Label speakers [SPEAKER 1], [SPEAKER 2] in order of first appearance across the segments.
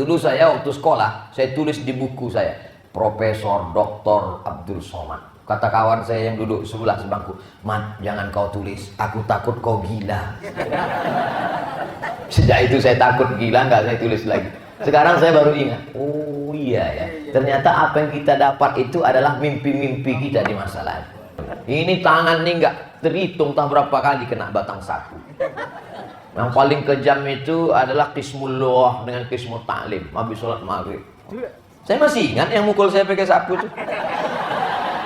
[SPEAKER 1] Dulu saya waktu sekolah, saya tulis di buku saya, Profesor Dr. Abdul Somad. Kata kawan saya yang duduk sebelah sebangku, "Mat, jangan kau tulis, aku takut kau gila." Sejak itu saya takut gila, nggak saya tulis lagi. Sekarang saya baru ingat, oh iya ya, ternyata apa yang kita dapat itu adalah mimpi-mimpi kita di masa lalu. Ini tangan nih nggak terhitung tak berapa kali kena batang sapu. Yang paling kejam itu adalah qismullah dengan qismul ta'lim habis sholat maghrib. Saya masih ingat yang mukul saya pakai sapu itu.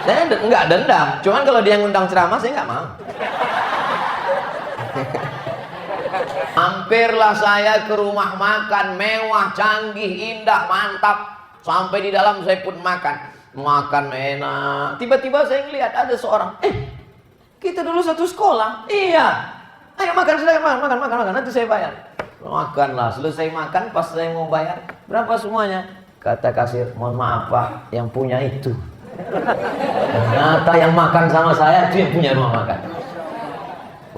[SPEAKER 1] Saya nggak dendam, cuman kalau dia ngundang ceramah saya nggak mau. Hampirlah saya ke rumah makan mewah, canggih, indah, mantap. Sampai di dalam saya pun makan enak. Tiba-tiba saya ngelihat ada seorang, kita dulu satu sekolah. Iya. Ayo makan, silakan makan, nanti saya bayar. Makanlah, selesai makan, pas saya mau bayar, berapa semuanya? Kata kasir, mohon maaf Pak, yang punya itu. Ternyata yang makan sama saya itu yang punya rumah makan.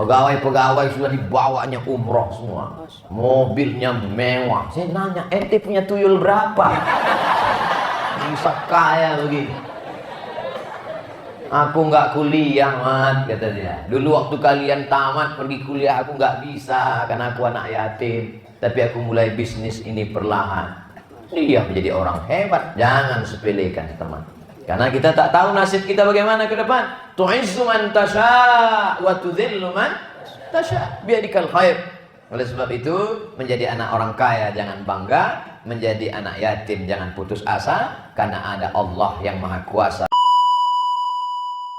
[SPEAKER 1] Pegawai-pegawai sudah dibawanya umroh semua, mobilnya mewah. Saya nanya, ente punya tuyul berapa? Bisa kaya begini. Aku nggak kuliah, Mat, kata dia. Dulu waktu kalian tamat pergi kuliah aku nggak bisa karena aku anak yatim. Tapi aku mulai bisnis ini perlahan. Dia menjadi orang hebat. Jangan sepelekan teman. Karena kita tak tahu nasib kita bagaimana ke depan. Tu'izzu man tasha' wa tudhillu man tasha' biyadikal khair. Oleh sebab itu, menjadi anak orang kaya jangan bangga, menjadi anak yatim jangan putus asa, karena ada Allah yang Maha Kuasa.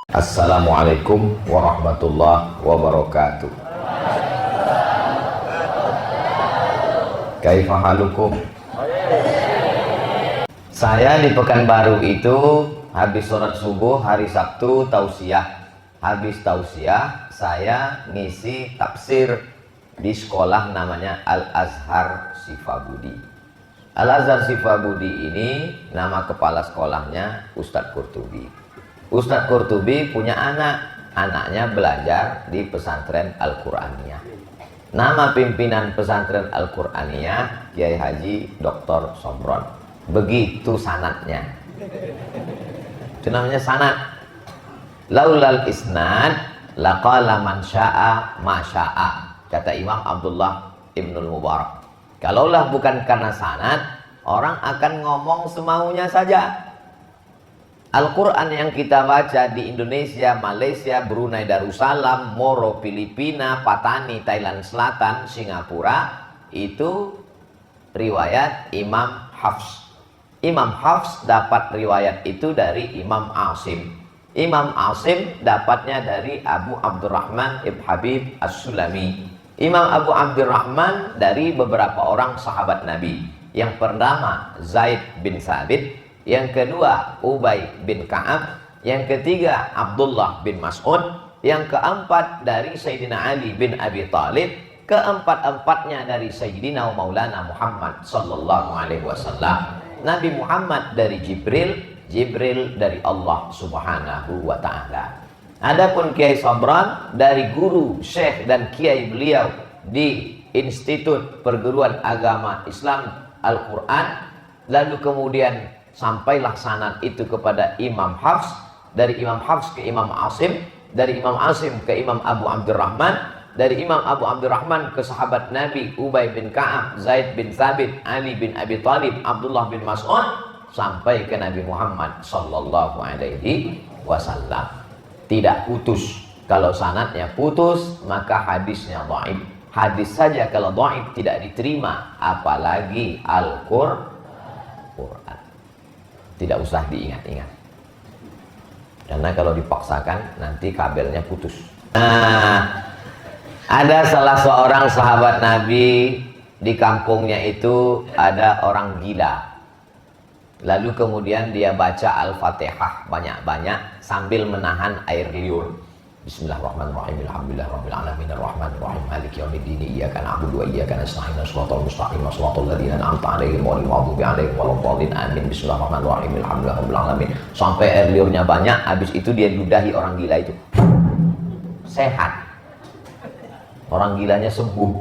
[SPEAKER 1] Assalamualaikum warahmatullahi wabarakatuh. Kaifa halukum? Saya di Pekanbaru itu habis sholat subuh hari Sabtu tausiah. Habis tausiah saya ngisi tafsir di sekolah namanya Al-Azhar Sifabudi. Al-Azhar Sifabudi ini nama kepala sekolahnya Ustadz Qurtubi. Ustadz Qurtubi punya anaknya belajar di pesantren Al-Quraniyah. Nama pimpinan pesantren Al-Quraniyah Kiai Haji Dr. Sombron. Begitu sanadnya. Itu namanya sanad. Laulal isnad laqala man sya'a ma sya'a, kata Imam Abdullah Ibnul Mubarak. Kalaulah bukan karena sanad, orang akan ngomong semaunya saja. Al-Quran yang kita baca di Indonesia, Malaysia, Brunei Darussalam, Moro, Filipina, Patani, Thailand Selatan, Singapura, itu riwayat Imam Hafs. Imam Hafs dapat riwayat itu dari Imam Asim. Imam Asim dapatnya dari Abu Abdurrahman Ibn Habib As-Sulami. Imam Abu Abdurrahman dari beberapa orang sahabat Nabi. Yang pertama Zaid bin Sabit, yang kedua Ubay bin Ka'ab, yang ketiga Abdullah bin Mas'ud, yang keempat dari Sayyidina Ali bin Abi Thalib, keempat-empatnya dari Sayyidina Maulana Muhammad sallallahu alaihi wasallam. Nabi Muhammad dari Jibril, Jibril dari Allah subhanahu wa ta'ala. Adapun Kiai Sombron dari guru, syekh dan kiai beliau di Institut Perguruan Agama Islam Al-Quran. Lalu kemudian sampailah sanad itu kepada Imam Hafs, dari Imam Hafs ke Imam Asim, dari Imam Asim ke Imam Abu Abdurrahman, dari Imam Abu Abdurrahman ke sahabat Nabi Ubay bin Ka'ab, Zaid bin Thabit, Ali bin Abi Thalib, Abdullah bin Mas'ud, sampai ke Nabi Muhammad sallallahu alaihi wasallam. Tidak putus. Kalau sanadnya putus, maka hadisnya dhaif. Hadis saja kalau dhaif tidak diterima, apalagi Al-Quran. Tidak usah diingat-ingat. Karena kalau dipaksakan nanti kabelnya putus. Nah, ada salah seorang sahabat Nabi di kampungnya itu ada orang gila. Lalu kemudian dia baca Al-Fatihah banyak-banyak sambil menahan air liur. Bismillahirrahmanirrahim. Alhamdulillahirabbil alamin arrahmanir rahim maliki yaumiddin iyyaka na'budu wa iyyaka nasta'in shiratal mustaqim shiratal ladzina an'amta 'alaihim ghairil maghdubi 'alaihim waladdallin amin. Bismillahirrahmanirrahim. Alhamdulillahirabbil alamin. Sampai air liurnya banyak, habis itu dia ludahi orang gila itu. Sehat. Orang gilanya sembuh.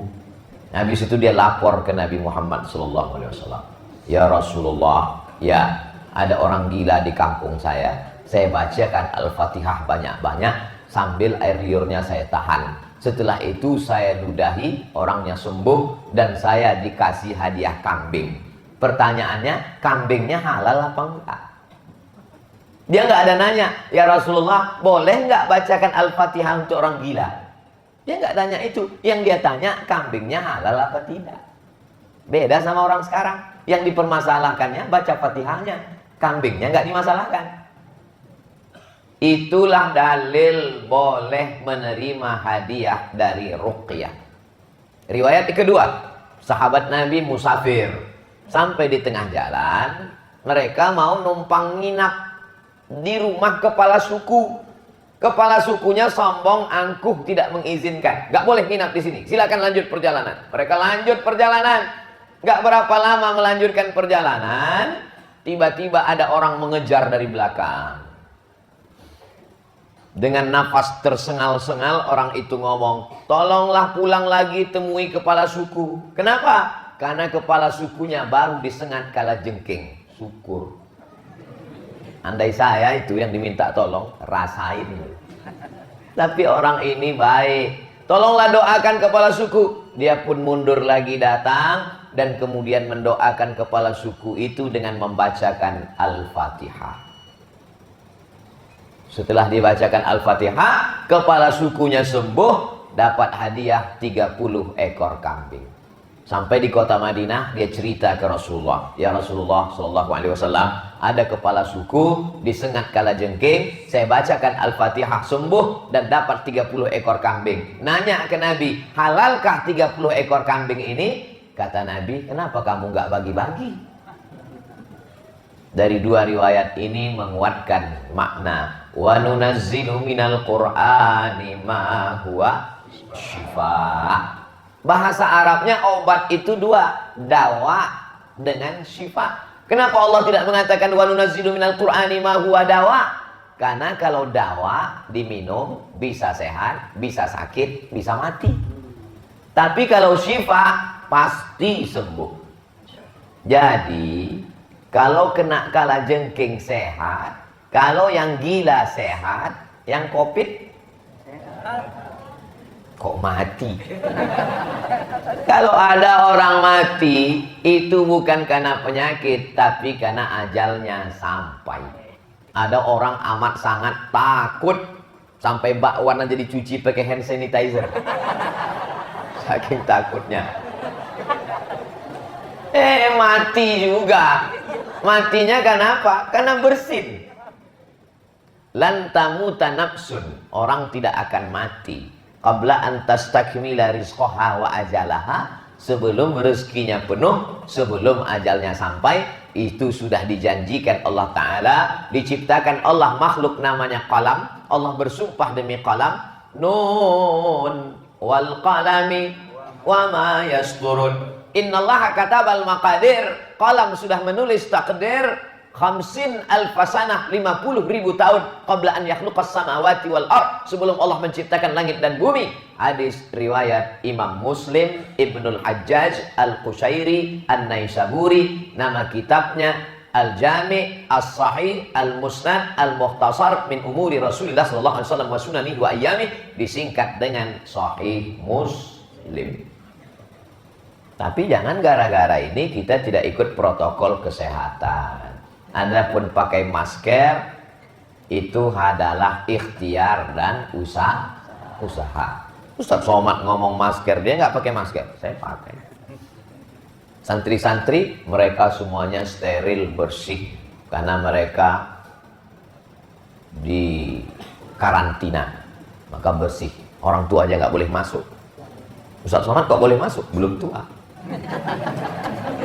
[SPEAKER 1] Habis itu dia lapor ke Nabi Muhammad sallallahu alaihi wasallam. Ya Rasulullah, ya ada orang gila di kampung saya bacakan Al-Fatihah banyak-banyak sambil air liurnya saya tahan. Setelah itu saya ludahi, orangnya sembuh dan saya dikasih hadiah kambing. Pertanyaannya, kambingnya halal apa enggak? Dia nggak ada nanya, ya Rasulullah boleh nggak bacakan Al-Fatihah untuk orang gila? Dia nggak tanya itu. Yang dia tanya, kambingnya halal apa tidak? Beda sama orang sekarang. Yang dipermasalahkannya baca Fatihahnya, kambingnya nggak dimasalahkan. Itulah dalil boleh menerima hadiah dari ruqyah. Riwayat kedua, sahabat Nabi musafir. Sampai di tengah jalan, mereka mau numpang nginap di rumah kepala suku. Kepala sukunya sombong, angkuh, tidak mengizinkan. Gak boleh nginap di sini. Silakan lanjut perjalanan. Mereka lanjut perjalanan. Gak berapa lama melanjutkan perjalanan, tiba-tiba ada orang mengejar dari belakang. Dengan nafas tersengal-sengal, orang itu ngomong, tolonglah pulang lagi temui kepala suku. Kenapa? Karena kepala sukunya baru disengat kala jengking. Syukur. Andai saya itu yang diminta tolong, rasain. Tapi orang ini baik. Tolonglah doakan kepala suku. Dia pun mundur lagi datang dan kemudian mendoakan kepala suku itu dengan membacakan Al-Fatihah. Setelah dibacakan Al-Fatihah, kepala sukunya sembuh, dapat hadiah 30 ekor kambing. Sampai di kota Madinah, dia cerita ke Rasulullah, ya Rasulullah sallallahu alaihi wasallam, ada kepala suku disengat kala jengking, saya bacakan Al-Fatihah sembuh dan dapat 30 ekor kambing. Nanya ke Nabi, halalkah 30 ekor kambing ini? Kata Nabi, kenapa kamu nggak bagi-bagi? Dari dua riwayat ini menguatkan makna wa nunazzilu minal qur'ani ma huwa syifa. Bahasa Arabnya obat itu dua, dawa dengan syifa. Kenapa Allah tidak mengatakan wa nunazzilu minal qur'ani ma huwa dawa? Karena kalau dawa diminum bisa sehat, bisa sakit, bisa mati. Tapi kalau syifa pasti sembuh. Jadi kalau kena kala jengking sehat, kalau yang gila sehat, yang COVID kok mati? Kalau ada orang mati, itu bukan karena penyakit, tapi karena ajalnya sampai. Ada orang amat sangat takut, sampai bakwan aja dicuci pakai hand sanitizer. Saking takutnya. Mati juga. Matinya kenapa? Karena bersin. Lan tamuta nafsun, orang tidak akan mati qabla an tastakmila rizqaha wa ajalaha, sebelum rezekinya penuh, sebelum ajalnya sampai. Itu sudah dijanjikan Allah Ta'ala. Diciptakan Allah makhluk namanya qalam. Allah bersumpah demi qalam, nun wal qalami wa ma yasturun, innallaha katabal maqadir. Qalam sudah menulis takdir 50 alfasanah, 50.000 tahun qabla an yakhluqas samawati wal ard, sebelum Allah menciptakan langit dan bumi. Hadis riwayat Imam Muslim, Ibnul Hajjaj Al-Qushairi An-Naisaburi. Nama kitabnya Al-Jami' As-Sahih Al-Musnad Al-Mukhtasar min umuri Rasulullah sallallahu alaihi wasallam wa sunanihi wa ayyamih, disingkat dengan Sahih Muslim. Tapi jangan gara-gara ini kita tidak ikut protokol kesehatan. Adapun pakai masker itu adalah ikhtiar dan usaha. Ustaz Somad ngomong masker, dia nggak pakai masker, saya pakai. Santri-santri mereka semuanya steril, bersih, karena mereka di karantina, maka bersih. Orang tua aja nggak boleh masuk. Ustaz Somad kok boleh masuk? Belum tua.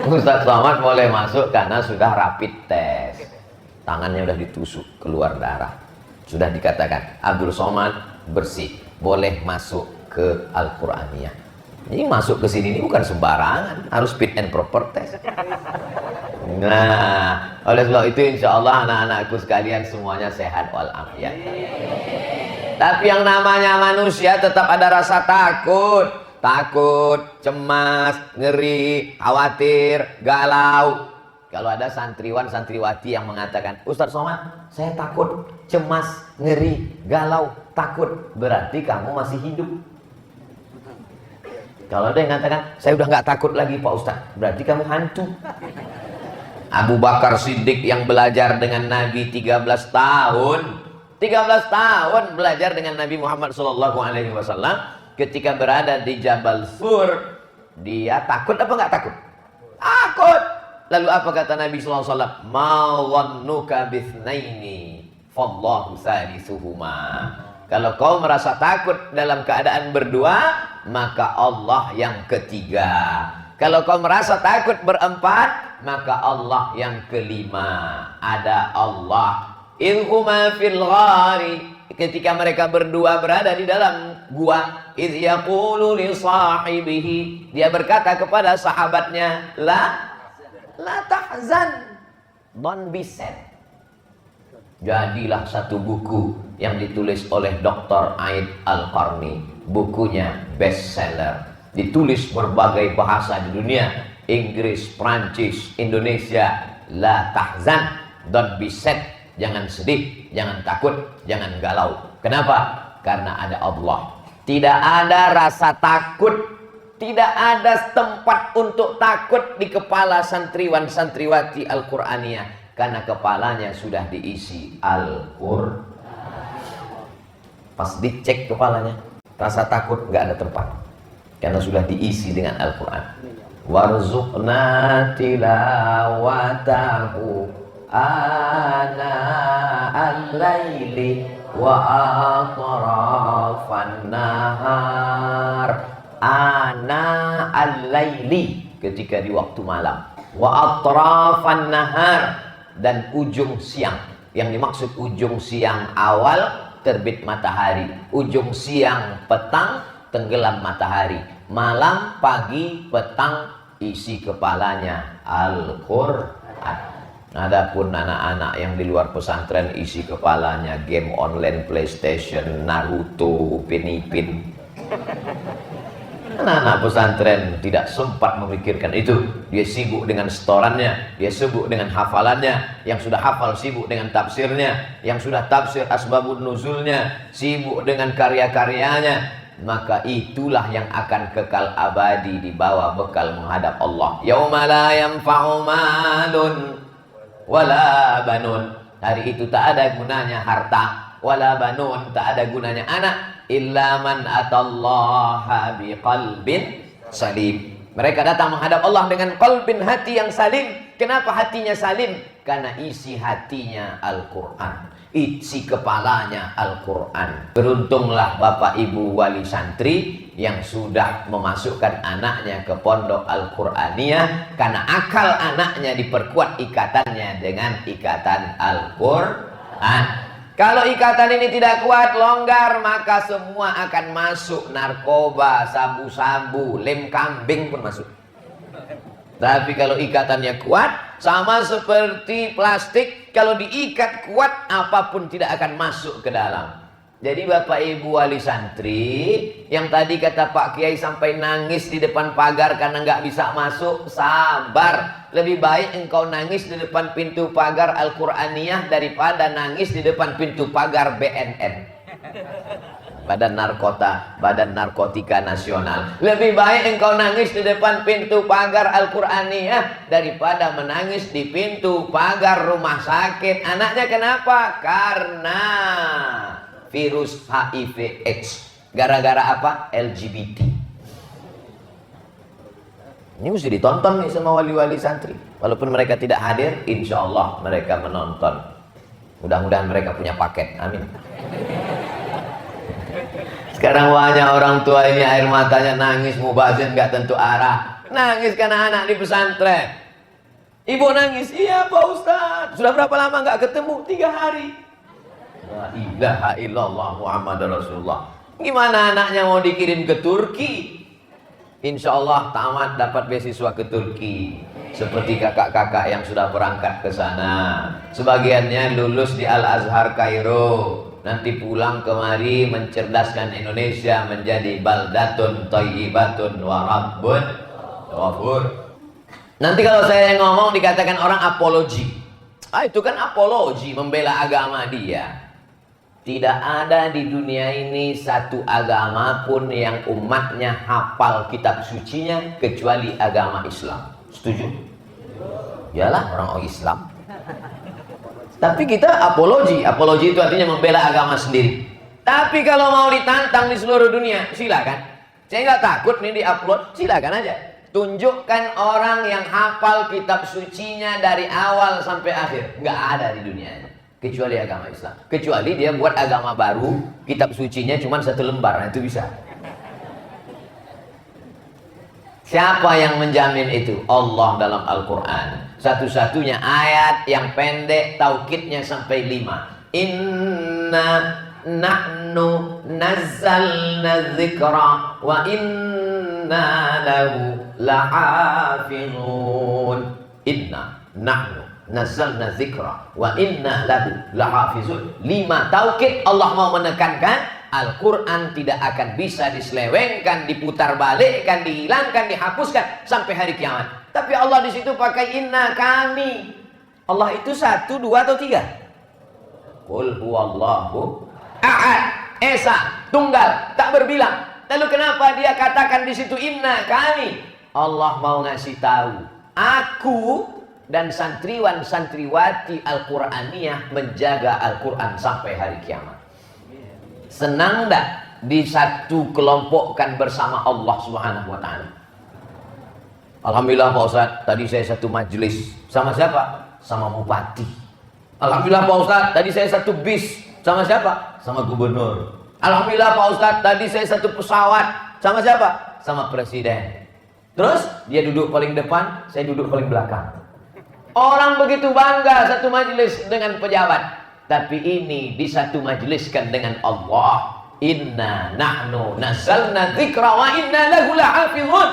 [SPEAKER 1] Ustaz Somad boleh masuk karena sudah rapid test, tangannya sudah ditusuk, keluar darah, sudah dikatakan Abdul Somad bersih, boleh masuk ke Al-Quraniyah. Jadi masuk ke sini ini bukan sembarangan, harus fit and proper test. Nah, oleh sebab itu insya Allah anak-anakku sekalian semuanya sehat walafiat. Tapi yang namanya manusia tetap ada rasa takut, cemas, ngeri, khawatir, galau. Kalau ada santriwan santriwati yang mengatakan, Ustadz Somad, saya takut, cemas, ngeri, galau, takut, berarti kamu masih hidup. Kalau ada yang mengatakan, saya udah nggak takut lagi Pak Ustadz, berarti kamu hantu. Abu Bakar Siddiq yang belajar dengan Nabi 13 tahun, 13 tahun belajar dengan Nabi Muhammad SAW, ketika berada di Jabal Sur, dia takut apa nggak takut? Takut. Lalu apa kata Nabi SAW? Ma dhannuka bithnaini fallahu salisuhuma. Kalau kau merasa takut dalam keadaan berdua, maka Allah yang ketiga. Kalau kau merasa takut berempat, maka Allah yang kelima. Ada Allah. Idhuma fil ghari. Ketika mereka berdua berada di dalam gua, idh yaqulu li sahibihi, dia berkata kepada sahabatnya, la tahzan, don't be sad. Jadilah satu buku yang ditulis oleh Dr. Aid Al-Qarni. Bukunya bestseller, ditulis berbagai bahasa di dunia, Inggris, Prancis, Indonesia. La tahzan, don't be sad. Jangan sedih, jangan takut, jangan galau. Kenapa? Karena ada Allah. Tidak ada rasa takut, tidak ada tempat untuk takut di kepala santriwan santriwati Al-Qur'aniyah, karena kepalanya sudah diisi Al-Qur'an. Pas dicek kepalanya, rasa takut nggak ada tempat, karena sudah diisi dengan Al-Qur'an. Warzuqna tilawatahu ana al-laili wa atrafan nahar. Ana al-laili, ketika di waktu malam, wa atrafan nahar, dan ujung siang. Yang dimaksud ujung siang awal terbit matahari, ujung siang petang tenggelam matahari, malam, pagi, petang isi kepalanya Al-Qur'an. Adapun anak-anak yang di luar pesantren isi kepalanya game online, PlayStation, Naruto, Upin Ipin. Anak-anak pesantren tidak sempat memikirkan itu. Dia sibuk dengan setorannya, dia sibuk dengan hafalannya. Yang sudah hafal sibuk dengan tafsirnya, yang sudah tafsir asbabun nuzulnya, sibuk dengan karya-karyanya. Maka itulah yang akan kekal abadi di bawah bekal menghadap Allah. Yauma la yanfa'u malun wala banun. Hari itu tak ada gunanya harta, wala banun, tak ada gunanya anak, illa man atallaha biqalbin salim. Mereka datang menghadap Allah dengan qalbin, hati yang salim. Kenapa hatinya salim? Karena isi hatinya Al-Qur'an, isi kepalanya Al-Qur'an. Beruntunglah Bapak Ibu wali santri yang sudah memasukkan anaknya ke pondok Al-Qur'aniyah, karena akal anaknya diperkuat ikatannya dengan ikatan Al-Qur'an. Kalau ikatan ini tidak kuat, longgar, maka semua akan masuk. Narkoba, sabu-sabu, lem kambing pun masuk. Tapi kalau ikatannya kuat, sama seperti plastik, kalau diikat kuat, apapun tidak akan masuk ke dalam. Jadi Bapak Ibu wali santri, yang tadi kata Pak Kiai sampai nangis di depan pagar karena nggak bisa masuk, sabar. Lebih baik engkau nangis di depan pintu pagar Al-Qur'aniyah daripada nangis di depan pintu pagar BNN, Badan Narkotika Nasional. Lebih baik engkau nangis di depan pintu pagar Al-Qur'aniyah daripada menangis di pintu pagar rumah sakit. Anaknya kenapa? Karena virus HIV/AIDS. Gara-gara apa? LGBT. Ini mesti ditonton nih sama wali-wali santri. Walaupun mereka tidak hadir, insya Allah mereka menonton. Mudah-mudahan mereka punya paket. Amin. Sekarang banyak orang tua ini air matanya nangis, mubazir nggak tentu arah. Nangis karena anak di pesantren. Ibu nangis, iya Pak Ustadz. Sudah berapa lama nggak ketemu? 3 hari. La ilaha illallah Muhammadur Rasulullah. Gimana anaknya mau dikirim ke Turki? Insya Allah tamat dapat beasiswa ke Turki. Seperti kakak-kakak yang sudah berangkat ke sana. Sebagiannya lulus di Al-Azhar Kairo. Nanti pulang kemari mencerdaskan Indonesia menjadi baldatun thayyibatun wa rabbun ghafur. Nanti kalau saya ngomong dikatakan orang apologi. Itu kan apologi, membela agama dia. Tidak ada di dunia ini satu agama pun yang umatnya hafal kitab sucinya kecuali agama Islam. Setuju? Yalah, orang Islam. Tapi kita apologi. Apologi itu artinya membela agama sendiri. Tapi kalau mau ditantang di seluruh dunia, silakan. Saya nggak takut nih di-upload, silakan aja. Tunjukkan orang yang hafal kitab sucinya dari awal sampai akhir. Nggak ada di dunia ini. Kecuali agama Islam. Kecuali dia buat agama baru, kitab sucinya cuma 1 lembar. Nah, itu bisa. Siapa yang menjamin itu? Allah dalam Al-Quran. Satu-satunya ayat yang pendek, taukidnya sampai 5. Inna nahnu nazzalna dzikra wa inna lahu lahafizun. Inna nahnu nazzalna dzikra wa inna lahu lahafizun. 5 taukid. Allah mau menekankan Al-Quran tidak akan bisa diselewengkan, diputar balikkan, dihilangkan, dihapuskan sampai hari kiamat. Tapi Allah di situ pakai inna, kami. Allah itu 1, 2 atau 3? Qul huwallahu ahad, esa, tunggal, tak berbilang. Lalu kenapa dia katakan di situ inna, kami? Allah mau ngasih tahu, aku dan santriwan santriwati Al-Quraniyah menjaga Al-Quran sampai hari kiamat. Senang enggak disatu kelompokkan bersama Allah Subhanahu wa taala? Alhamdulillah Pak Ustadz, tadi saya satu majelis. Sama siapa? Sama bupati. Alhamdulillah Pak Ustadz, tadi saya satu bis. Sama siapa? Sama gubernur. Alhamdulillah Pak Ustadz, tadi saya satu pesawat. Sama siapa? Sama presiden. Terus dia duduk paling depan, saya duduk paling belakang. Orang begitu bangga satu majelis dengan pejabat. Tapi ini disatu majeliskan dengan Allah. Inna nahnu nazzalna dzikra wa inna lahu lahafizun.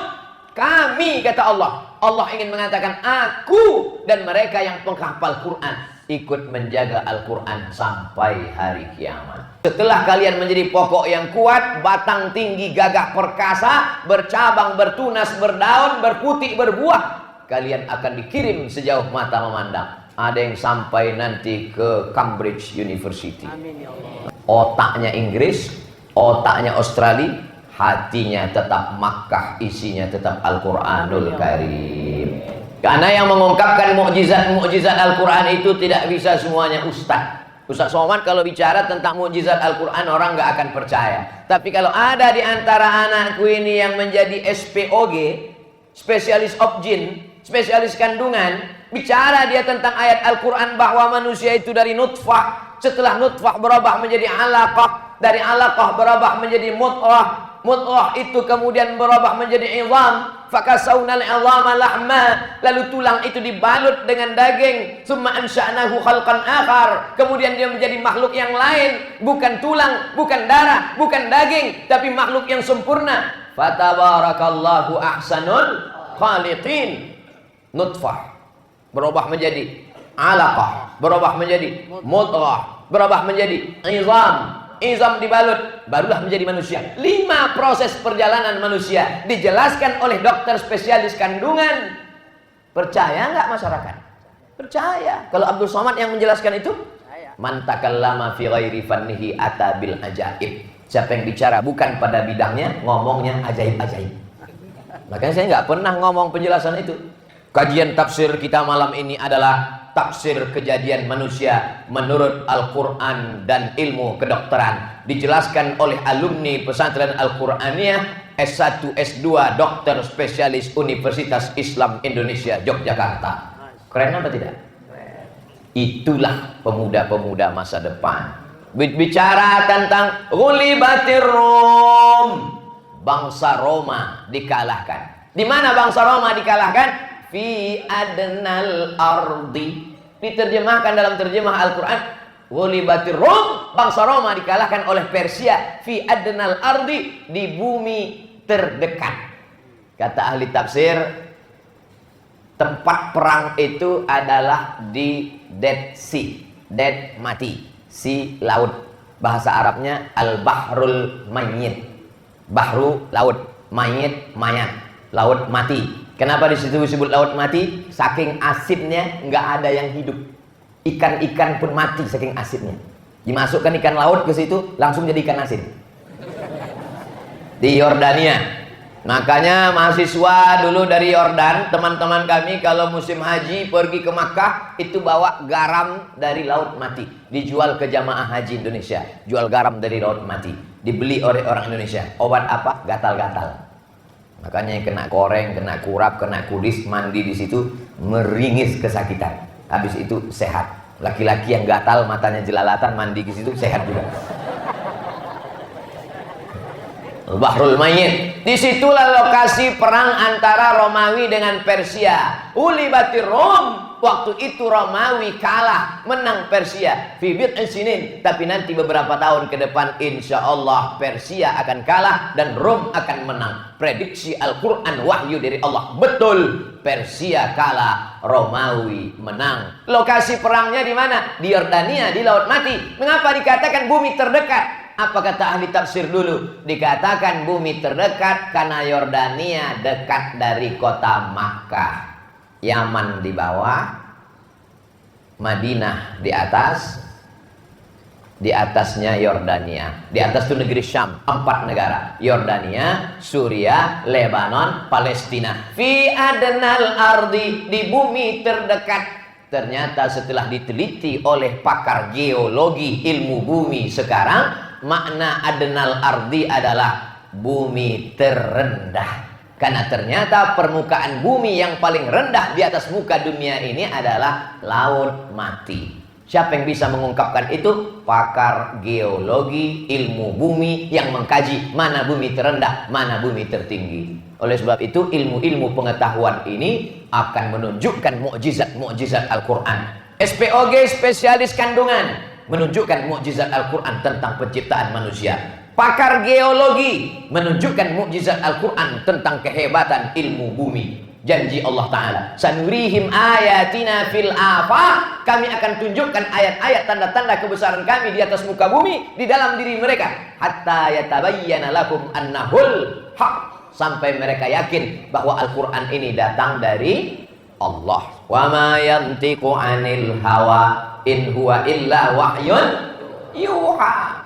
[SPEAKER 1] Kami, kata Allah. Allah ingin mengatakan aku dan mereka yang penghafal Quran ikut menjaga Al-Quran sampai hari kiamat. Setelah kalian menjadi pokok yang kuat, batang tinggi, gagah perkasa, bercabang, bertunas, berdaun, berputih, berbuah, kalian akan dikirim sejauh mata memandang. Ada yang sampai nanti ke Cambridge University. Amin, ya Allah. Otaknya Inggris, otaknya Australia, hatinya tetap Makkah, isinya tetap Al-Quranul Karim. Karena yang mengungkapkan mukjizat-mukjizat Al-Quran itu tidak bisa semuanya ustaz. Ustaz Somad kalau bicara tentang mukjizat Al-Quran orang nggak akan percaya. Tapi kalau ada di antara anakku ini yang menjadi SPOG, spesialis objin, spesialis kandungan, bicara dia tentang ayat Al-Quran bahwa manusia itu dari nutfah, setelah nutfah berubah menjadi alaqah, dari alaqah berubah menjadi mudghah, mudghah itu kemudian berubah menjadi izam, fakasawnal izama lahma, lalu tulang itu dibalut dengan daging, summa ansha'nahu khalqan akhar, kemudian dia menjadi makhluk yang lain, bukan tulang, bukan darah, bukan daging, tapi makhluk yang sempurna. Fatabarakallahu ahsanul khaliqin. Nutfah berubah menjadi alaqah, berubah menjadi mudghah, berubah menjadi izam, izam dibalut, barulah menjadi manusia. 5 proses perjalanan manusia dijelaskan oleh dokter spesialis kandungan. Percaya nggak masyarakat? Percaya. Kalau Abdul Somad yang menjelaskan itu, man takallama fi ghairi fannihi ata bil ajaib. Siapa yang bicara bukan pada bidangnya, ngomongnya ajaib-ajaib. Makanya saya nggak pernah ngomong penjelasan itu. Kajian tafsir kita malam ini adalah tafsir kejadian manusia menurut Al-Quran dan ilmu kedokteran. Dijelaskan oleh alumni pesantren Al-Quraniyah S1, S2, dokter spesialis Universitas Islam Indonesia Yogyakarta. Keren apa tidak? Itulah pemuda-pemuda masa depan. Bicara tentang ghulibatir Rum, bangsa Roma dikalahkan. Di mana bangsa Roma dikalahkan? Fi adnal ardi. Diterjemahkan dalam terjemah Al-Quran, ghulibatir Rum, bangsa Roma dikalahkan oleh Persia. Fi adnal ardi, di bumi terdekat. Kata ahli tafsir, tempat perang itu adalah di Dead Sea. Dead, mati. Sea, laut. Bahasa Arabnya Al-Bahrul Mayyit. Bahru, laut. Mayyit, mayat. Laut, mati. Kenapa di situ disebut laut mati? Saking asidnya nggak ada yang hidup. Ikan-ikan pun mati saking asidnya. Dimasukkan ikan laut ke situ langsung jadi ikan asin. Di Yordania. Makanya mahasiswa dulu dari Yordan, teman-teman kami kalau musim haji pergi ke Makkah itu bawa garam dari laut mati, dijual ke jamaah haji Indonesia. Jual garam dari laut mati, dibeli oleh orang Indonesia. Obat apa? Gatal-gatal. Makanya yang kena koreng, kena kurap, kena kudis, mandi di situ meringis kesakitan. Habis itu sehat. Laki-laki yang gatal matanya jelalatan mandi di situ sehat juga. Bahrul Mayyit. Disitulah lokasi perang antara Romawi dengan Persia. Ulibatir Rom. Waktu itu Romawi kalah, menang Persia. Fi bid'in sinin. Tapi nanti beberapa tahun ke depan insya Allah Persia akan kalah dan Rom akan menang. Prediksi Al-Quran wahyu dari Allah. Betul. Persia kalah, Romawi menang. Lokasi perangnya di mana? Di Yordania, di Laut Mati. Mengapa dikatakan bumi terdekat? Apa kata ahli tafsir dulu? Dikatakan bumi terdekat karena Yordania dekat dari kota Makkah. Yaman di bawah, Madinah di atas, di atasnya Yordania. Di atas itu negeri Syam, 4 negara. Yordania, Suriah, Lebanon, Palestina. Fi adnal ardi, di bumi terdekat. Ternyata setelah diteliti oleh pakar geologi ilmu bumi sekarang, makna adnal ardi adalah bumi terendah. Karena ternyata permukaan bumi yang paling rendah di atas muka dunia ini adalah laut mati. Siapa yang bisa mengungkapkan itu? Pakar geologi ilmu bumi yang mengkaji mana bumi terendah, mana bumi tertinggi. Oleh sebab itu ilmu-ilmu pengetahuan ini akan menunjukkan mukjizat-mukjizat Al-Quran. SPOG spesialis kandungan menunjukkan mukjizat Al-Quran tentang penciptaan manusia. Pakar geologi menunjukkan mukjizat Al-Quran tentang kehebatan ilmu bumi. Janji Allah Ta'ala, sanurihim ayatina fil afaq, kami akan tunjukkan ayat-ayat tanda-tanda kebesaran kami di atas muka bumi, di dalam diri mereka, hatta yatabayyana lakum annahul haq, sampai mereka yakin bahwa Al-Quran ini datang dari Allah. Wa ma yantiqu anil hawa in huwa illa wahyun yuha.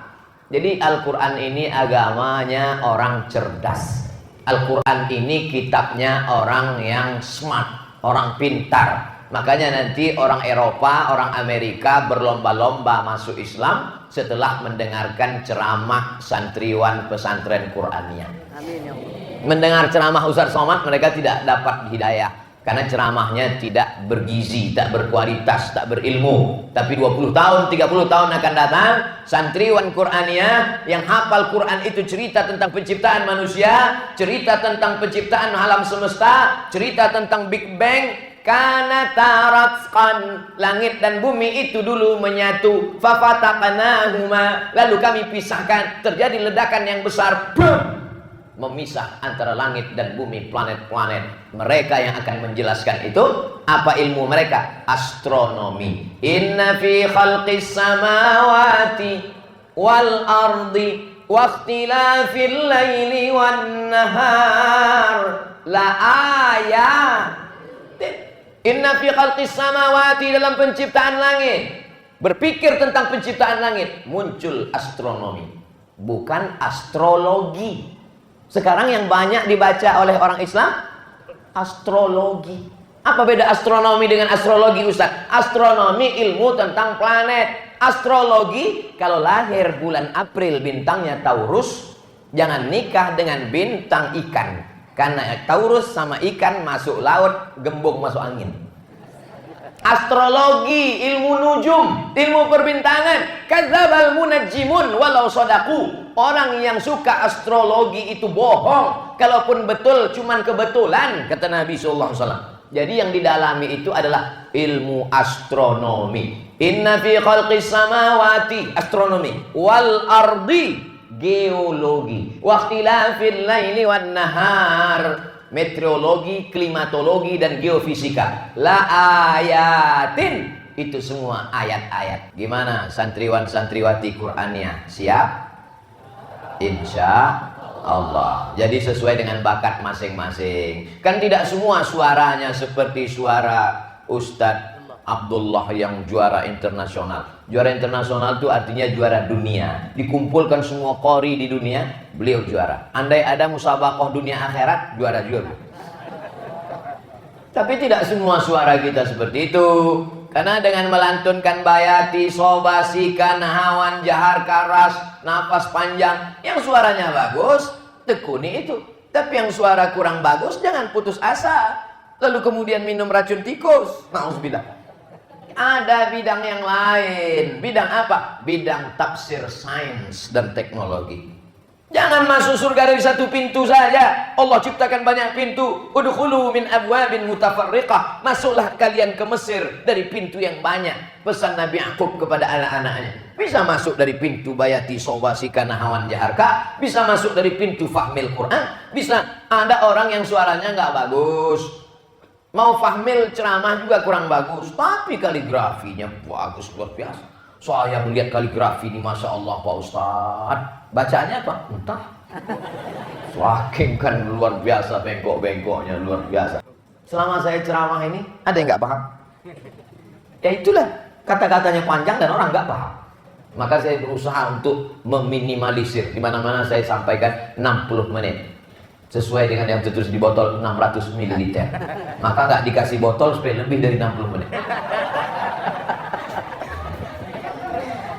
[SPEAKER 1] Jadi Al-Quran ini agamanya orang cerdas. Al-Quran ini kitabnya orang yang smart, orang pintar. Makanya nanti orang Eropa, orang Amerika berlomba-lomba masuk Islam setelah mendengarkan ceramah santriwan pesantren Qur'aniyah. Amin ya Allah. Mendengar ceramah Ustaz Somad mereka tidak dapat hidayah. Karena ceramahnya tidak bergizi, tak berkualitas, tak berilmu. Tapi 20 tahun, 30 tahun akan datang, santriwan Qur'aniyah yang hafal Quran itu cerita tentang penciptaan manusia, cerita tentang penciptaan alam semesta, cerita tentang Big Bang. Kana taratqan, langit dan bumi itu dulu menyatu. Fafataqnahuma, lalu kami pisahkan, terjadi ledakan yang besar. Memisah antara langit dan bumi, planet-planet. Mereka yang akan menjelaskan itu. Apa ilmu mereka? Astronomi. Inna fi khalqis samawati wal ardi wa ikhtilafil laili wan nahar la ayat. Inna fi khalqis samawati, dalam penciptaan langit. Berpikir tentang penciptaan langit, muncul astronomi, bukan astrologi. Sekarang yang banyak dibaca oleh orang Islam astrologi. Apa beda astronomi dengan astrologi, Ustaz? Astronomi ilmu tentang planet. Astrologi kalau lahir bulan April bintangnya Taurus, jangan nikah dengan bintang ikan. Karena Taurus sama ikan masuk laut, gembung masuk angin. Astrologi, ilmu nujum, ilmu perbintangan. Kadzdzabal munajjimun walau shadaku. Orang yang suka astrologi itu bohong. Kalaupun betul, cuman kebetulan, kata Nabi sallallahu alaihi wasallam. Jadi yang didalami itu adalah ilmu astronomi. Inna fi khalqis samawati, astronomi, wal ardi, geologi, wa ikhtilafil laili wan nahar, meteorologi, klimatologi dan geofisika. La ayatin, itu semua ayat-ayat. Gimana santriwan santriwati Qur'aniyah? Siap? Insya Allah. Jadi sesuai dengan bakat masing-masing. Kan tidak semua suaranya seperti suara Ustadz Abdullah yang juara internasional. Juara internasional itu artinya juara dunia. Dikumpulkan semua qori di dunia, beliau juara. Andai ada musabaqah dunia akhirat, juara juga. Tapi tidak semua suara kita seperti itu. Karena dengan melantunkan bayati, sobasikan, hawan, jahar, karas, nafas panjang, yang suaranya bagus, tekuni itu. Tapi yang suara kurang bagus, jangan putus asa. Lalu kemudian minum racun tikus. Nauzubillah. Ada bidang yang lain. Bidang apa? Bidang tafsir sains dan teknologi. Jangan masuk surga dari satu pintu saja. Allah ciptakan banyak pintu. Udkhulu min abwabin mutafarriqah. Masuklah kalian ke Mesir dari pintu yang banyak. Pesan Nabi Yakub kepada anak-anaknya. Bisa masuk dari pintu bayati sobasi kana hawan jaharka. Bisa masuk dari pintu fahmil Quran. Bisa. Ada orang yang suaranya nggak bagus. Mau fahmil ceramah juga kurang bagus. Tapi kaligrafinya bagus luar biasa. Saya melihat kaligrafi ini, Masya Allah Pak Ustadz. Bacanya apa? Entah. Saking kan luar biasa, bengkok-bengkoknya luar biasa. Selama saya ceramah ini, ada yang nggak paham? Ya itulah, kata-katanya panjang dan orang nggak paham. Maka saya berusaha untuk meminimalisir. Di mana-mana saya sampaikan 60 menit. Sesuai dengan yang tertulis di botol 600 ml. Maka nggak dikasih botol supaya lebih dari 60 menit.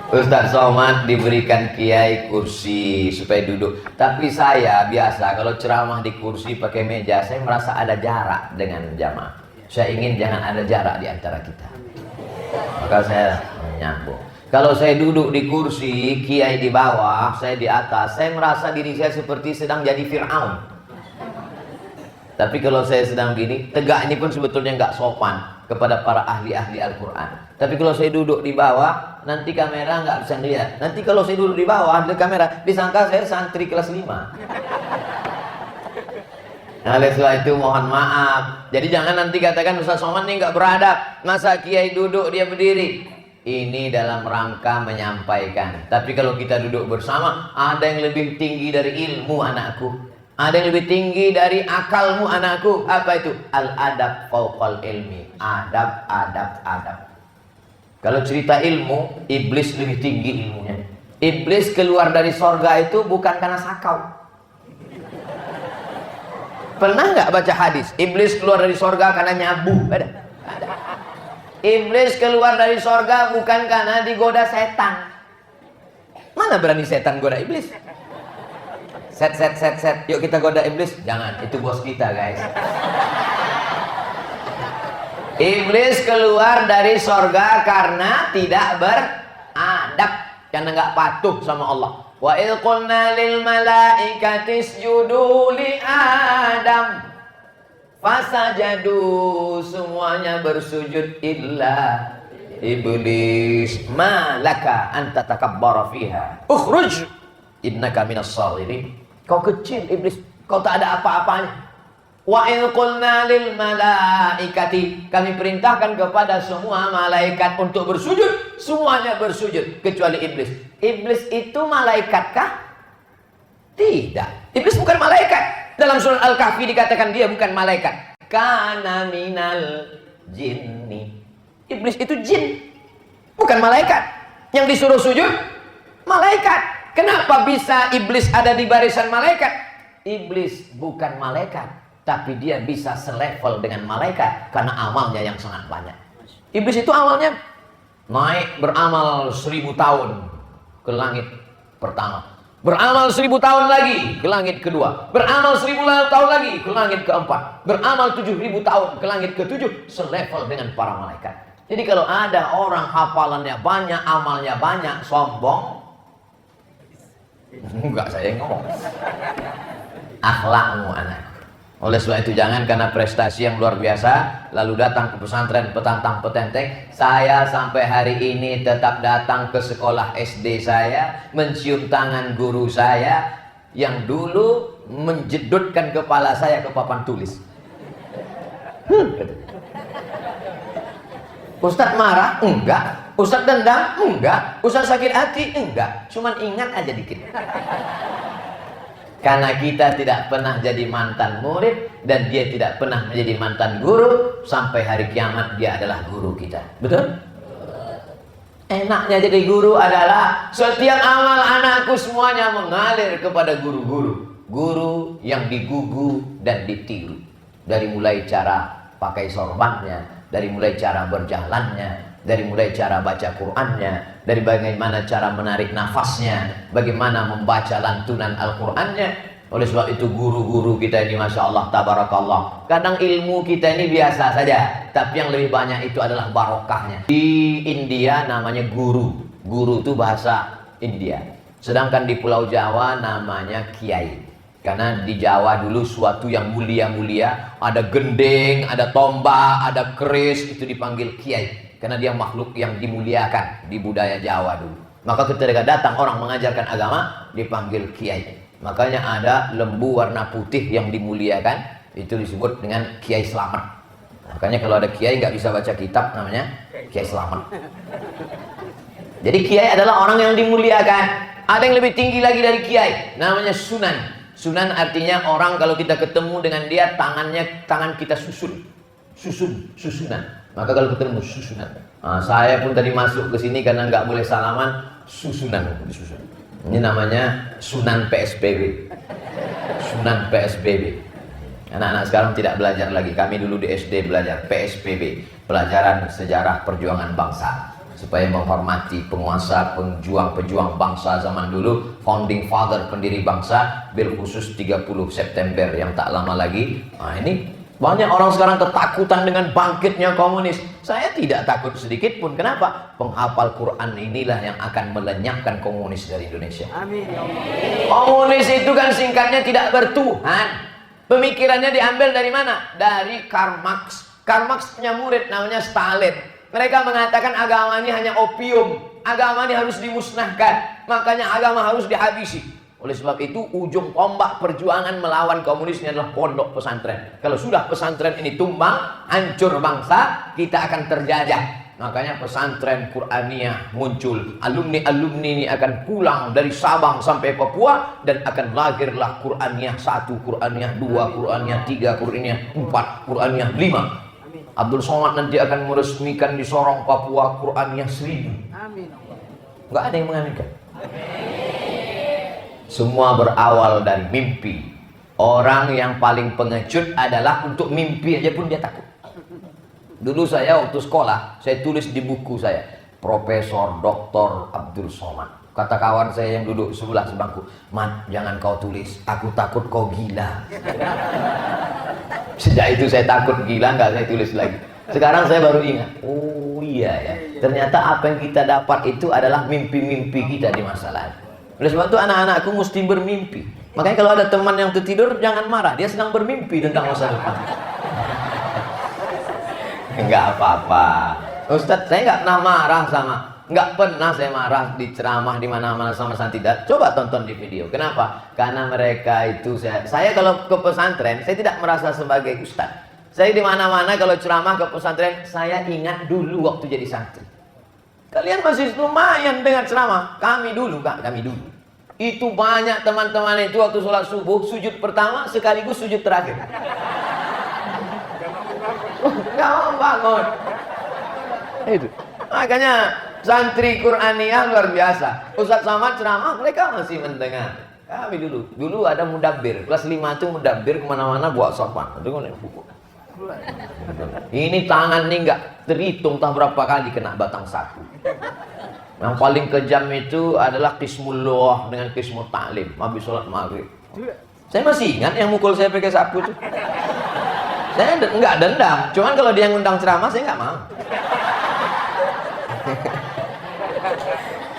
[SPEAKER 1] Ustadz Somad diberikan kiai kursi supaya duduk. Tapi saya biasa kalau ceramah di kursi pakai meja, saya merasa ada jarak dengan jamaah. Saya ingin jangan ada jarak di antara kita. Maka saya menyambung. Kalau saya duduk di kursi, kiai di bawah, saya di atas, saya merasa diri saya seperti sedang jadi Fir'aun. Tapi kalau saya sedang gini, tegak ini pun sebetulnya nggak sopan kepada para ahli-ahli Al-Quran. Tapi kalau saya duduk di bawah, nanti kamera nggak bisa lihat. Nanti kalau saya duduk di bawah, ada kamera, disangka saya santri kelas 5. Nah, oleh sebab itu mohon maaf. Jadi jangan nanti katakan Ustaz Somad ini nggak beradab. Masa kiai duduk dia berdiri? Ini dalam rangka menyampaikan. Tapi kalau kita duduk bersama, ada yang lebih tinggi dari ilmu anakku. Ada yang lebih tinggi dari akalmu anakku. Apa itu? Al-adab fauqal ilmi. Adab, adab, adab. Kalau cerita ilmu, iblis lebih tinggi ilmunya. Iblis keluar dari sorga itu bukan karena sakau. Pernah nggak baca hadis? Iblis keluar dari sorga karena nyabu. Ada? Ada. Iblis keluar dari sorga bukan karena digoda setan. Mana berani setan goda iblis? Set. Yuk kita goda iblis. Jangan, itu bos kita guys. Iblis keluar dari sorga karena tidak beradab, karena nggak patuh sama Allah. Wa idh qulna lil malaikati isjudu li Adam fasajadu, semuanya bersujud illa iblis. Malaka anta takabbara fiha ukhruj innaka minas sagirin. Kau kecil iblis, kau tak ada apa-apanya. Wa in qulna lil malaikati, kami perintahkan kepada semua malaikat untuk bersujud, semuanya bersujud kecuali iblis. Iblis itu malaikatkah? Tidak. Iblis bukan malaikat. Dalam surah Al-Kahfi dikatakan dia bukan malaikat. Kana minal jinni. Iblis itu jin, bukan malaikat. Yang disuruh sujud malaikat. Kenapa bisa iblis ada di barisan malaikat? Iblis bukan malaikat, tapi dia bisa selevel dengan malaikat karena amalnya yang sangat banyak. Iblis itu awalnya naik beramal 1000 tahun ke langit pertama, beramal 1000 tahun lagi ke langit kedua, beramal 1000 tahun lagi ke langit keempat, beramal 7000 tahun ke langit ketujuh, selevel dengan para malaikat. Jadi kalau ada orang hafalannya banyak, amalnya banyak, sombong, enggak, saya ngomong akhlakmu anak. Oleh sebab itu jangan karena prestasi yang luar biasa lalu datang ke pesantren petantang petenteng. Saya sampai hari ini tetap datang ke sekolah SD saya, mencium tangan guru saya yang dulu menjedutkan kepala saya ke papan tulis. Ustadz marah? Enggak. Ustadz dendam? Enggak. Ustadz sakit hati? Enggak. Cuman ingat aja dikit. Karena kita tidak pernah jadi mantan murid dan dia tidak pernah menjadi mantan guru, sampai hari kiamat dia adalah guru kita. Betul? Enaknya jadi guru adalah setiap amal anakku semuanya mengalir kepada guru-guru. Guru yang digugu dan ditiru. Dari mulai cara pakai sorbannya, dari mulai cara berjalannya, dari mulai cara baca Qur'annya, dari bagaimana cara menarik nafasnya, bagaimana membaca lantunan Al-Qur'annya. Oleh sebab itu guru-guru kita ini Masya Allah, tabarakallah. Kadang ilmu kita ini biasa saja, tapi yang lebih banyak itu adalah barokahnya. Di India namanya guru. Guru itu bahasa India. Sedangkan di Pulau Jawa namanya kiai. Karena di Jawa dulu suatu yang mulia-mulia, ada gending, ada tombak, ada keris, itu dipanggil kiai. Karena dia makhluk yang dimuliakan di budaya Jawa dulu. Maka ketika datang orang mengajarkan agama, dipanggil kiai. Makanya ada lembu warna putih yang dimuliakan, itu disebut dengan Kiai Slamet. Makanya kalau ada kiai nggak bisa baca kitab, namanya Kiai Slamet. Jadi kiai adalah orang yang dimuliakan. Ada yang lebih tinggi lagi dari kiai, namanya sunan. Sunan artinya orang kalau kita ketemu dengan dia, tangan kita susunan. Maka kalau ketemu susunan. Nah, saya pun tadi masuk ke sini karena nggak boleh salaman, susunan. Ini namanya Sunan PSBB. Sunan PSBB. Anak-anak sekarang tidak belajar lagi. Kami dulu di SD belajar PSBB, pelajaran sejarah perjuangan bangsa, supaya menghormati penguasa, pejuang bangsa zaman dulu, founding father, pendiri bangsa, bil khusus 30 September yang tak lama lagi. Nah, ini banyak orang sekarang ketakutan dengan bangkitnya komunis. Saya tidak takut sedikit pun. Kenapa? Penghafal Quran inilah yang akan melenyapkan komunis dari Indonesia. Amin. Komunis itu kan singkatnya tidak bertuhan. Pemikirannya diambil dari mana? Dari Karl Marx. Karl Marx punya murid namanya Stalin. Mereka mengatakan agama ini hanya opium. Agama ini harus dimusnahkan. Makanya agama harus dihabisi. Oleh sebab itu ujung tombak perjuangan melawan komunisnya adalah pondok pesantren. Kalau sudah pesantren ini tumbang, hancur bangsa, kita akan terjajah. Makanya pesantren Qur'aniyah muncul. Alumni-alumni ini akan pulang dari Sabang sampai Papua, dan akan lahirlah Qur'aniyah 1, Qur'aniyah 2, Qur'aniyah 3, Qur'aniyah 4, Qur'aniyah 5. Abdul Somad nanti akan meresmikan di Sorong, Papua, Qur'aniyah 1000. Nggak ada yang mengaminkan. Semua berawal dari mimpi. Orang yang paling pengecut adalah untuk mimpi aja pun dia takut. Dulu saya waktu sekolah, saya tulis di buku saya, Profesor Dr. Abdul Somad. Kata kawan saya yang duduk sebelah sebangku, "Mat, jangan kau tulis, aku takut kau gila." Sejak itu saya takut gila, nggak saya tulis lagi. Sekarang saya baru ingat, oh iya ya, ternyata apa yang kita dapat itu adalah mimpi-mimpi kita di masa lalu. Oleh sebab itu anak-anakku mesti bermimpi. Makanya kalau ada teman yang tertidur, jangan marah, dia sedang bermimpi tentang masa depan. Enggak apa-apa, Ustadz, saya nggak pernah marah nggak pernah saya marah di ceramah di mana-mana sama santridat. Coba tonton di video. Kenapa? Karena mereka itu saya kalau ke pesantren, saya tidak merasa sebagai ustadz. Saya di mana-mana kalau ceramah ke pesantren, saya ingat dulu waktu jadi santri. Kalian masih lumayan dengan ceramah. Kami dulu. Itu banyak teman-teman itu waktu sholat subuh, sujud pertama sekaligus sujud terakhir. Gak mau bangun. Itu. Makanya santri Qur'aniyah luar biasa. Ustadz Samad ceramah, mereka masih mendengar. Kami dulu ada mudabbir. Kelas 5 itu mudabbir kemana-mana buat sopan. Ini tangan nih nggak terhitung entah berapa kali kena batang sapu. Yang paling kejam itu adalah qismullah dengan qismul ta'lim habis sholat maghrib. Saya masih ingat yang mukul saya pakai sapu itu. Saya nggak dendam, cuman kalau dia ngundang ceramah saya nggak mau.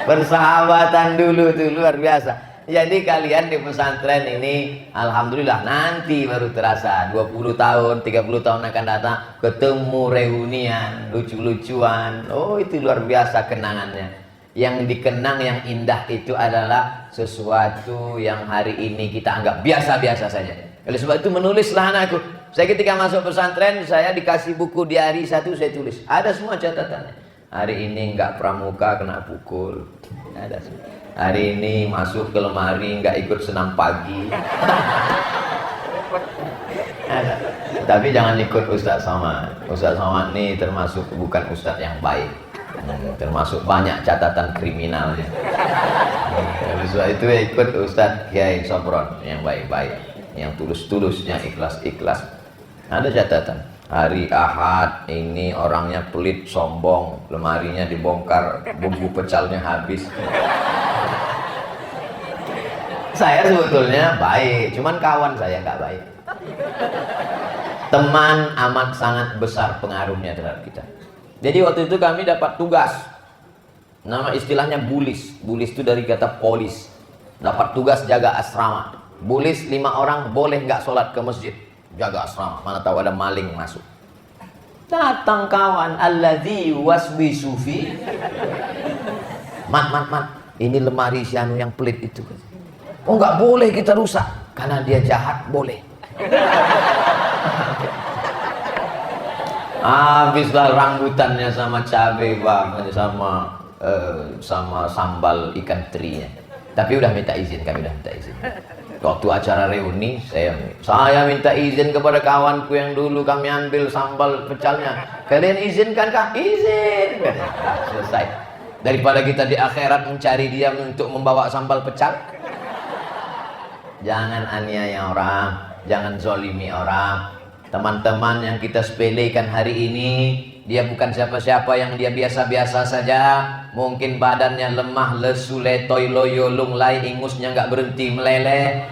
[SPEAKER 1] Persahabatan dulu tuh luar biasa. Jadi kalian di pesantren ini alhamdulillah nanti baru terasa 20 tahun, 30 tahun akan datang ketemu reunian, lucu-lucuan. Oh, itu luar biasa kenangannya. Yang dikenang yang indah itu adalah sesuatu yang hari ini kita anggap biasa-biasa saja. Oleh sebab itu menulislah anakku. Saya ketika masuk pesantren, saya dikasih buku diari 1, saya tulis. Ada semua catatannya. Hari ini nggak pramuka kena pukul. Ada sih. Hari ini masuk ke lemari nggak ikut senam pagi. Ada. Tapi jangan ikut Ustadz Somad. Ustadz Somad ini termasuk bukan Ustadz yang baik. Termasuk banyak catatan kriminalnya. Sebab itu ya ikut Ustadz Kiai Sobron yang baik-baik, yang tulus-tulus, yang ikhlas-ikhlas. Ada catatan. Hari Ahad ini orangnya pelit, sombong, lemarinya dibongkar, bumbu pecalnya habis. Saya sebetulnya baik, cuman kawan saya nggak baik. Teman amat sangat besar pengaruhnya terhadap kita. Jadi waktu itu kami dapat tugas, nama istilahnya bulis. Bulis itu dari kata polis. Dapat tugas jaga asrama. Bulis 5 orang boleh nggak sholat ke masjid, jaga asrama, mana tahu ada maling masuk. Datang kawan, alladzi waswisu fi. Mat, ini lemari si anu yang pelit itu. Oh nggak boleh kita rusak, karena dia jahat boleh. Habislah rambutannya sama cabai bang, sama sambal ikan terinya. Tapi udah minta izin, kami udah minta izin. Waktu acara reuni, saya minta izin kepada kawanku yang dulu kami ambil sambal pecalnya. Kalian izinkan kah? Izin. Selesai. Daripada kita di akhirat mencari dia untuk membawa sambal pecal. Jangan aniaya orang, jangan zolimi orang. Teman-teman yang kita sepelekan hari ini, dia bukan siapa-siapa, yang dia biasa-biasa saja. Mungkin badannya lemah, lesu, letoy, loyo, lunglai, ingusnya nggak berhenti meleleh.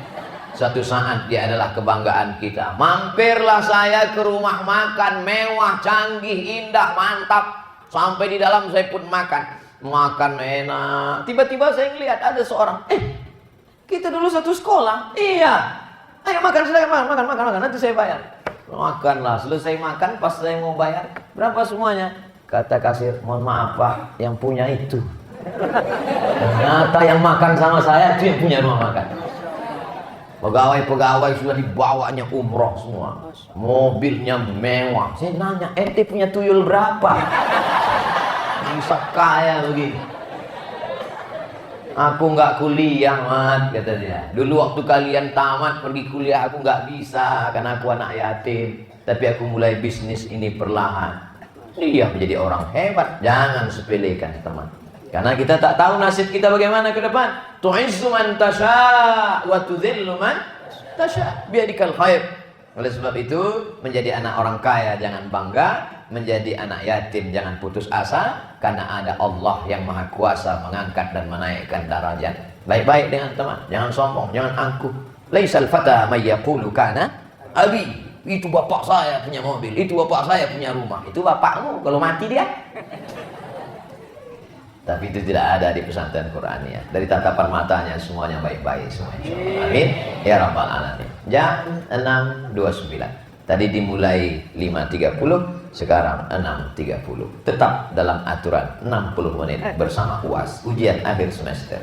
[SPEAKER 1] Suatu saat dia adalah kebanggaan kita. Mampirlah saya ke rumah makan mewah, canggih, indah, mantap. Sampai di dalam saya pun makan enak. Tiba-tiba saya ngelihat ada seorang, kita dulu satu sekolah. Iya. Ayo makan, silakan makan. Nanti saya bayar. Makanlah. Selesai makan, pas saya mau bayar, berapa semuanya? Kata kasir, mohon maaf Pak, yang punya itu. Ternyata yang makan sama saya itu yang punya rumah makan. Pegawai-pegawai sudah dibawanya umroh semua. Mobilnya mewah. Saya nanya, ente punya tuyul berapa? Bisa kaya begini. Aku nggak kuliah, Mat, kata dia. Dulu waktu kalian tamat pergi kuliah, aku nggak bisa karena aku anak yatim. Tapi aku mulai bisnis ini perlahan. Dia menjadi orang hebat. Jangan sepelekan, teman. Karena kita tak tahu nasib kita bagaimana ke depan. Tu'izzu man tasha' wa tudhillu man tasha' biadikal khair. Oleh sebab itu, menjadi anak orang kaya jangan bangga. Menjadi anak yatim jangan putus asa, karena ada Allah yang maha kuasa mengangkat dan menaikkan derajat. Baik-baik dengan teman, jangan sombong, jangan angkuh. Laisal fata may yaqulu kana abi. Itu bapak saya punya mobil, itu bapak saya punya rumah. Itu bapakmu kalau mati dia. Tapi itu tidak ada di pesantren Qur'aniyah. Dari tatapan matanya semuanya baik-baik semua, insyaallah. Amin ya rabbal alamin. Jam 6.29. Tadi dimulai 5.30, sekarang 6.30. Tetap dalam aturan 60 menit bersama UAS, ujian akhir semester.